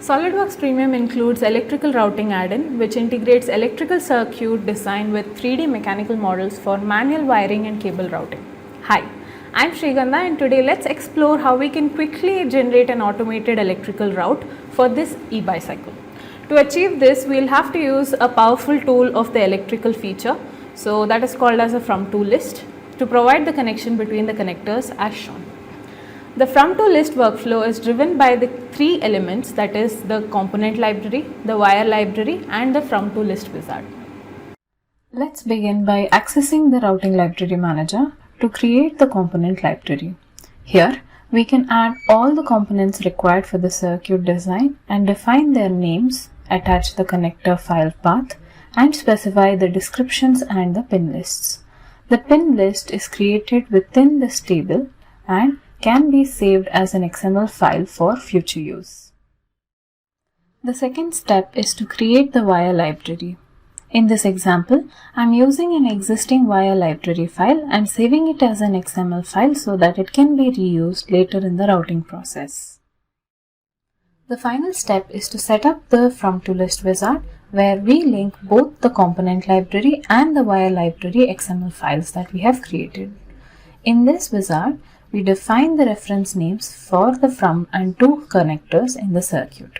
SOLIDWORKS Premium includes electrical routing add-in, which integrates electrical circuit design with 3D mechanical models for manual wiring and cable routing. Hi, I'm Shrigandha, and today let's explore how we can quickly generate an automated electrical route for this e-bicycle. To achieve this, we'll have to use a powerful tool of the electrical feature, so that is called as a from-to list, to provide the connection between the connectors as shown. The from-to list workflow is driven by the three elements, that is the component library, the wire library and the from-to list wizard. Let's begin by accessing the routing library manager to create the component library. Here we can add all the components required for the circuit design and define their names, attach the connector file path and specify the descriptions and the pin lists. The pin list is created within this table and can be saved as an XML file for future use. The second step is to create the wire library. In this example, I am using an existing wire library file and saving it as an XML file so that it can be reused later in the routing process. The final step is to set up the from-to list wizard, where we link both the component library and the wire library XML files that we have created. In this wizard, we define the reference names for the from and to connectors in the circuit,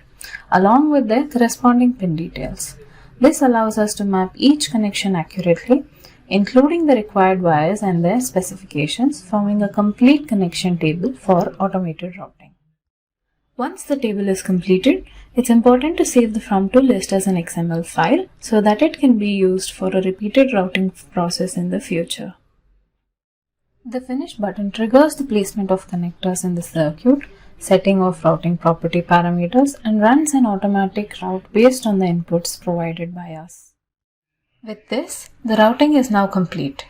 along with their corresponding pin details. This allows us to map each connection accurately, including the required wires and their specifications, forming a complete connection table for automated routing. Once the table is completed, it's important to save the from-to list as an XML file so that it can be used for a repeated routing process in the future. The Finish button triggers the placement of connectors in the circuit, setting of routing property parameters, and runs an automatic route based on the inputs provided by us. With this, the routing is now complete.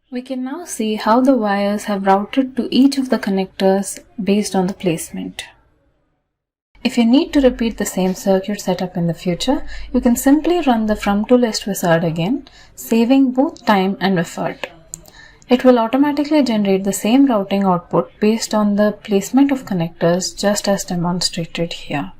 We can now see how the wires have routed to each of the connectors based on the placement. If you need to repeat the same circuit setup in the future, you can simply run the from-to list wizard again, saving both time and effort. It will automatically generate the same routing output based on the placement of connectors, just as demonstrated here.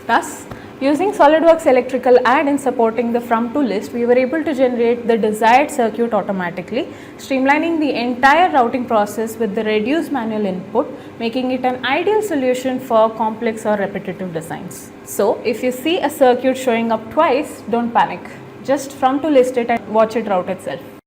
Thus, using SOLIDWORKS electrical add-in supporting the from-to list, we were able to generate the desired circuit automatically, streamlining the entire routing process with the reduced manual input, making it an ideal solution for complex or repetitive designs. So, if you see a circuit showing up twice, don't panic. Just from-to list it and watch it route itself.